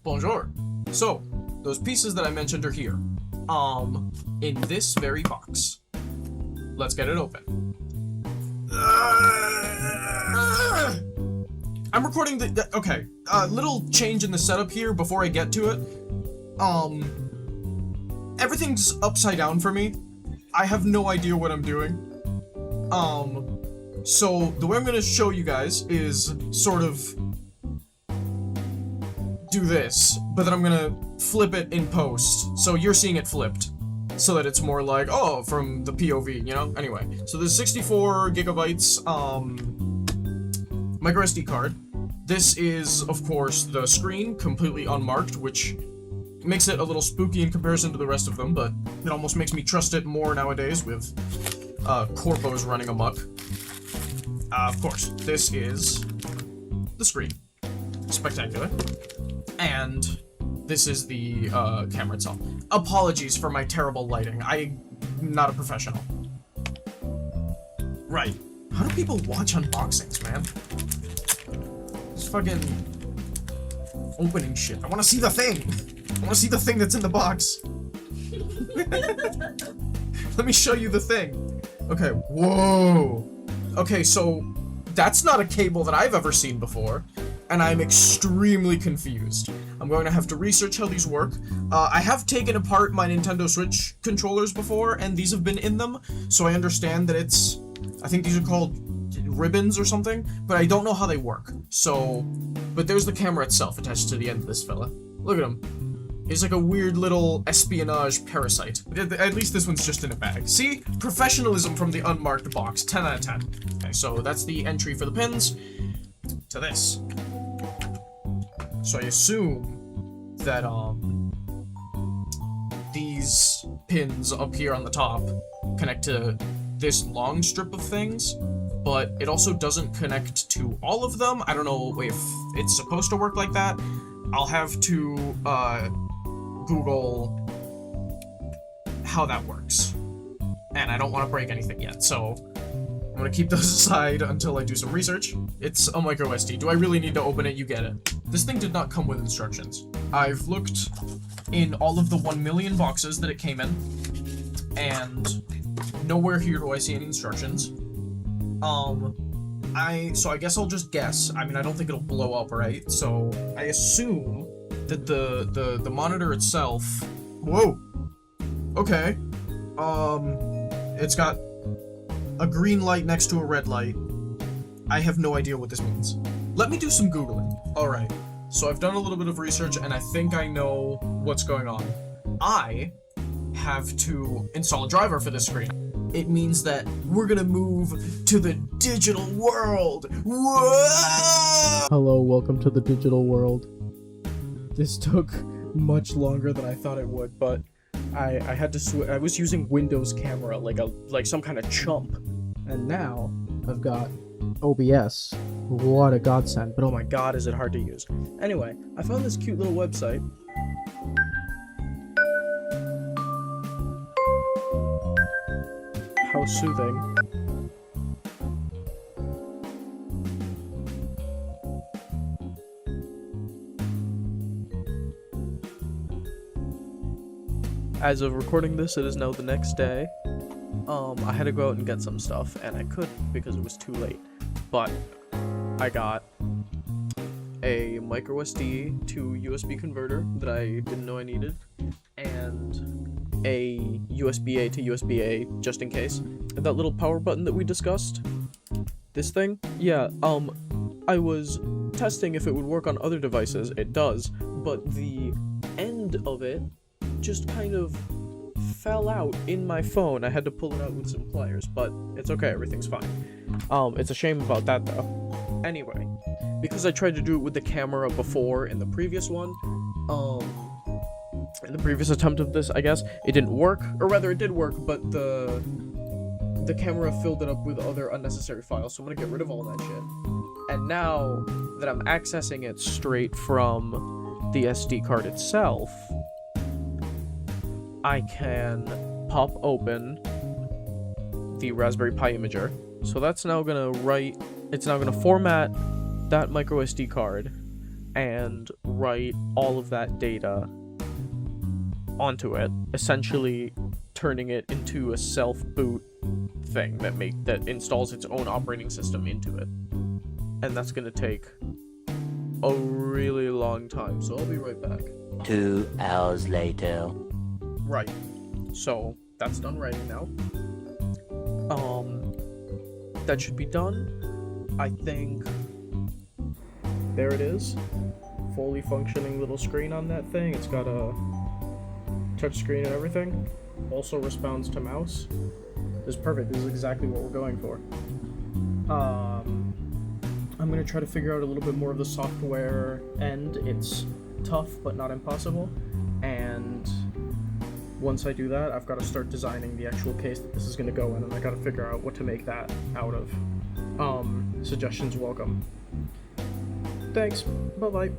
Bonjour. So, those pieces that I mentioned are here. In this very box. Let's get it open. I'm recording okay, little change in the setup here before I get to it. Everything's upside down for me. I have no idea what I'm doing. So the way I'm gonna show you guys is sort of do this, but then I'm gonna flip it in post, so you're seeing it flipped, so that it's more like, oh, from the POV, you know? Anyway, so there's 64 gigabytes, micro SD card. This is, of course, the screen, completely unmarked, which makes it a little spooky in comparison to the rest of them, but it almost makes me trust it more nowadays with, corpos running amok. Of course, this is the screen. Spectacular. And this is the camera itself. Apologies for my terrible lighting. I'm not a professional. Right. How do people watch unboxings, man? Just fucking opening shit. I want to see the thing. I want to see the thing that's in the box. Let me show you the thing. Okay. Whoa. Okay, so that's not a cable that I've ever seen before. And I'm extremely confused. I'm going to have to research how these work. I have taken apart my Nintendo Switch controllers before, and these have been in them, so I understand that it's... I think these are called ribbons or something, but I don't know how they work. So... But there's the camera itself attached to the end of this fella. Look at him. He's like a weird little espionage parasite. At least this one's just in a bag. See? Professionalism from the unmarked box. 10 out of 10. Okay, so that's the entry for the pins to this. So I assume that, these pins up here on the top connect to this long strip of things, but it also doesn't connect to all of them. I don't know if it's supposed to work like that. I'll have to, Google how that works. And I don't want to break anything yet, so I'm gonna keep those aside until I do some research. It's a micro SD. Do I really need to open it? You get it. This thing did not come with instructions. I've looked in all of the 1 million boxes that it came in, and nowhere here do I see any instructions. So I guess I'll just guess. I mean, I don't think it'll blow up, right? So I assume that the monitor itself... Whoa! Okay. It's got a green light next to a red light. I have no idea what this means. Let me do some Googling. Alright, so I've done a little bit of research and I think I know what's going on. I have to install a driver for this screen. It means that we're gonna move to the digital world. Whoa! Hello, welcome to the digital world. This took much longer than I thought it would, but I had to I was using Windows camera like some kind of chump. And now I've got OBS. What a godsend, but oh my god, is it hard to use. Anyway, I found this cute little website. How soothing. As of recording this, it is now the next day. I had to go out and get some stuff, and I couldn't because it was too late. But I got a micro SD to USB converter that I didn't know I needed, and a USB-A to USB-A just in case. And that little power button that we discussed, this thing, yeah, I was testing if it would work on other devices. It does, but the end of it just kind of fell out in my phone. I had to pull it out with some pliers, but it's okay, everything's fine. It's a shame about that though. Anyway, because I tried to do it with the camera before in the previous one, in the previous attempt of this, I guess, it didn't work, or rather it did work, but the camera filled it up with other unnecessary files, so I'm gonna get rid of all that shit. And now that I'm accessing it straight from the SD card itself, I can pop open the Raspberry Pi imager. So that's now gonna it's now gonna format that micro SD card and write all of that data onto it, essentially turning it into a self-boot thing that installs its own operating system into it. And that's gonna take a really long time, so I'll be right back. 2 hours later. Right. So that's done writing now. That should be done. I think there it is. Fully functioning little screen on that thing. It's got a touch screen and everything. Also responds to mouse. This is perfect. This is exactly what we're going for. I'm gonna try to figure out a little bit more of the software end. It's tough, but not impossible. And once I do that, I've got to start designing the actual case that this is going to go in, and I got to figure out what to make that out of. Suggestions welcome. Thanks. Bye-bye.